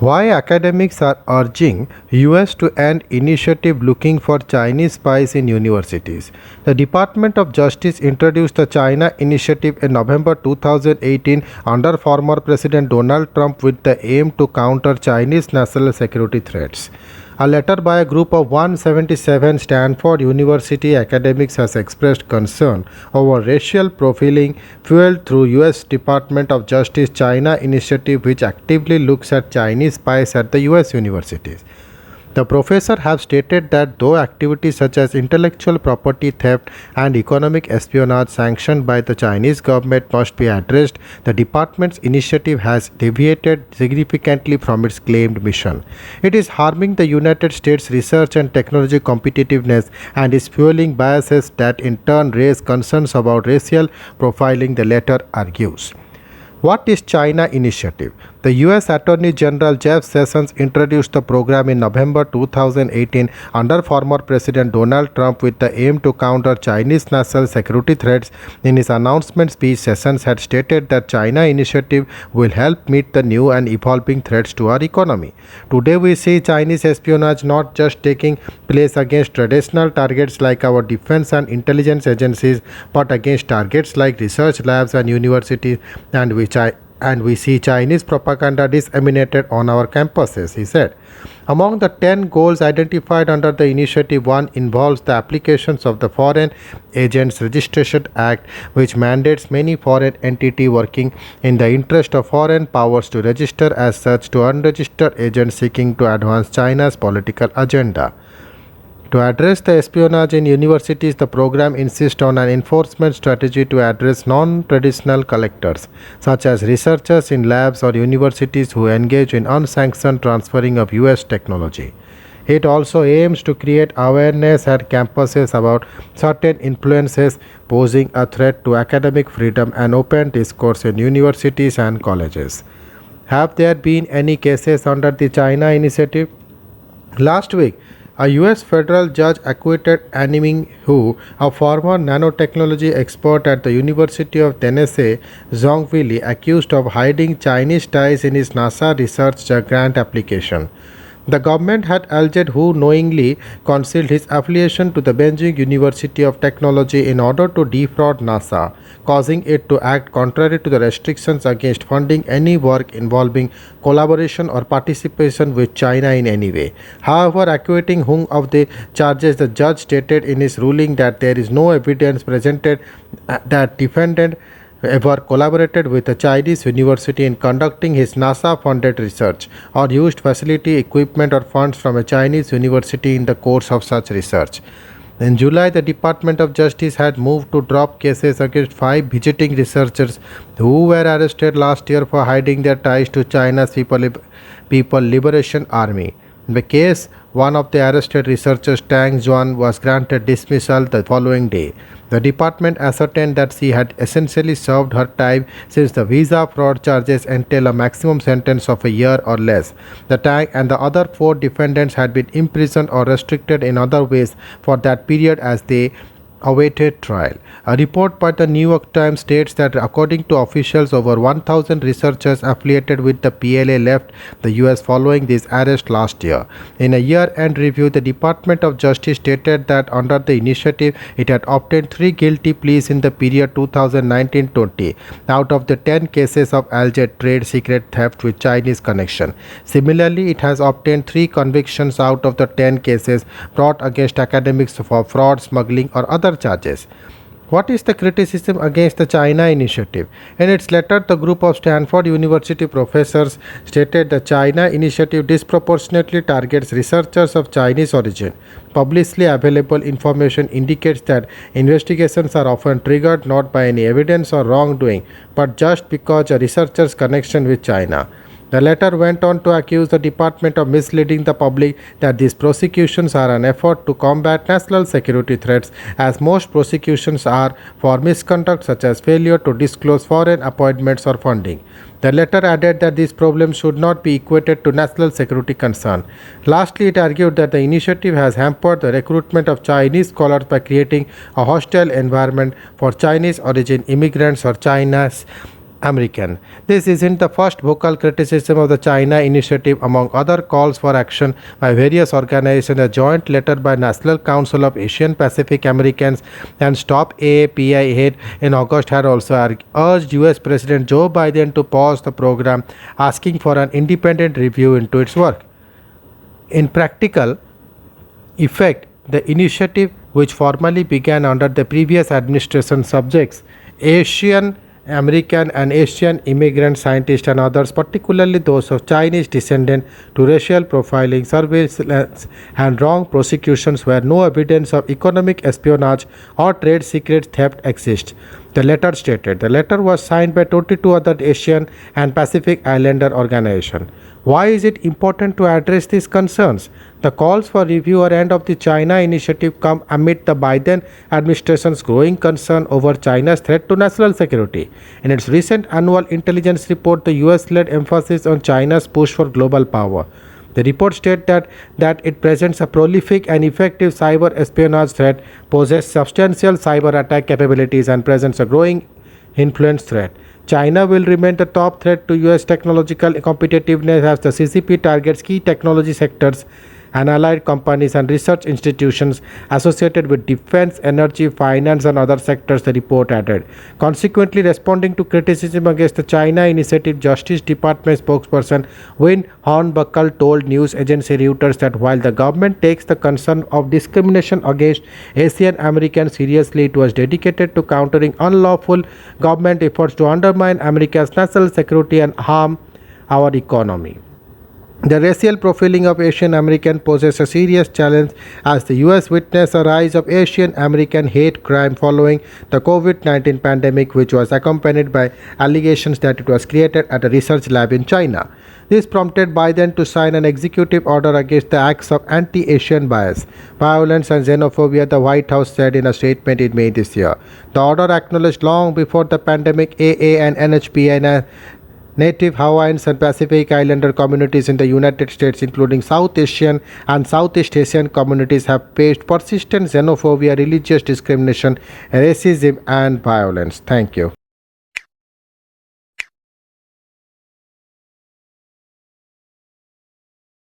Why academics are urging US to end initiative looking for Chinese spies in universities. The Department of Justice introduced the China initiative in November 2018 under former President Donald Trump with the aim to counter Chinese national security threats. A letter by a group of 177 Stanford University academics has expressed concern over racial profiling fueled through US Department of Justice China initiative which actively looks at Chinese spies at the US universities. The professor have stated that though activities such as intellectual property theft and economic espionage sanctioned by the Chinese government must be addressed, the department's initiative has deviated significantly from its claimed mission. It is harming the United States research and technology competitiveness and is fueling biases that in turn raise concerns about racial profiling, the letter argues. What is China Initiative? The US Attorney General Jeff Sessions introduced the program in November 2018 under former President Donald Trump with the aim to counter Chinese national security threats. In his announcement speech, Sessions had stated that China Initiative will help meet the new and evolving threats to our economy. Today we see Chinese espionage not just taking place against traditional targets like our defense and intelligence agencies, but against targets like research labs and universities, and we see Chinese propaganda disseminated on our campuses, he said. Among the 10 goals identified under the initiative, one involves the applications of the Foreign Agents Registration Act, which mandates many foreign entities working in the interest of foreign powers to register as such to unregistered agents seeking to advance China's political agenda. To address the espionage in universities, the program insists on an enforcement strategy to address non-traditional collectors, such as researchers in labs or universities who engage in unsanctioned transferring of US technology. It also aims to create awareness at campuses about certain influences posing a threat to academic freedom and open discourse in universities and colleges. Have there been any cases under the China initiative? Last week, a US federal judge acquitted Anning Hu, a former nanotechnology expert at the University of Tennessee, Zhongwili, accused of hiding Chinese ties in his NASA research grant application. The government had alleged Hu knowingly concealed his affiliation to the Beijing University of Technology in order to defraud NASA, causing it to act contrary to the restrictions against funding any work involving collaboration or participation with China in any way. However, acquitting Hu of the charges, the judge stated in his ruling that there is no evidence presented that defendant ever collaborated with a Chinese university in conducting his NASA-funded research or used facility, equipment or funds from a Chinese university in the course of such research. In July, the Department of Justice had moved to drop cases against 5 visiting researchers who were arrested last year for hiding their ties to China's People Liberation Army. In the case, one of the arrested researchers, Tang Juan, was granted dismissal the following day. The department ascertained that she had essentially served her time since the visa fraud charges entail a maximum sentence of a year or less. The Tang and the other 4 defendants had been imprisoned or restricted in other ways for that period as they awaited trial. A report by the New York Times states that according to officials, over 1,000 researchers affiliated with the PLA left the US following this arrest last year. In a year-end review, the Department of Justice stated that under the initiative, it had obtained 3 guilty pleas in the period 2019-20 out of the 10 cases of alleged trade secret theft with Chinese connection. Similarly, it has obtained 3 convictions out of the 10 cases brought against academics for fraud, smuggling or other charges. What is the criticism against the China initiative? In its letter, the group of Stanford University professors stated the China initiative disproportionately targets researchers of Chinese origin. Publicly available information indicates that investigations are often triggered not by any evidence or wrongdoing, but just because a researcher's connection with China. The letter went on to accuse the department of misleading the public that these prosecutions are an effort to combat national security threats, as most prosecutions are for misconduct such as failure to disclose foreign appointments or funding. The letter added that these problems should not be equated to national security concern. Lastly, it argued that the initiative has hampered the recruitment of Chinese scholars by creating a hostile environment for Chinese origin immigrants or China's American. This isn't the first vocal criticism of the China initiative. Among other calls for action by various organizations, a joint letter by National Council of Asian Pacific Americans and Stop AAPI head in August had also urged US President Joe Biden to pause the program, asking for an independent review into its work. In practical effect, the initiative, which formally began under the previous administration, subjects Asian American and Asian immigrant scientists and others, particularly those of Chinese descent, to racial profiling, surveillance, and wrong prosecutions where no evidence of economic espionage or trade secret theft exists. The letter stated. The letter was signed by 22 other Asian and Pacific Islander organizations. Why is it important to address these concerns? The calls for review or end of the China initiative come amid the Biden administration's growing concern over China's threat to national security. In its recent annual intelligence report, the US laid emphasis on China's push for global power. The report states that it presents a prolific and effective cyber espionage threat, possesses substantial cyber attack capabilities, and presents a growing influence threat. China will remain the top threat to US technological competitiveness as the CCP targets key technology sectors and allied companies and research institutions associated with defense, energy, finance, and other sectors, the report added. Consequently, responding to criticism against the China initiative, Justice Department spokesperson Win Hornbuckle told news agency Reuters that while the government takes the concern of discrimination against Asian Americans seriously, it was dedicated to countering unlawful government efforts to undermine America's national security and harm our economy. The racial profiling of Asian American poses a serious challenge as the US witnessed a rise of Asian American hate crime following the COVID-19 pandemic, which was accompanied by allegations that it was created at a research lab in China. This prompted Biden to sign an executive order against the acts of anti-Asian bias, violence, and xenophobia, the White House said in a statement in May this year. The order acknowledged long before the pandemic AA and NHPN Native Hawaiians and Pacific Islander communities in the United States, including South Asian and Southeast Asian communities, have faced persistent xenophobia, religious discrimination, racism, and violence. Thank you.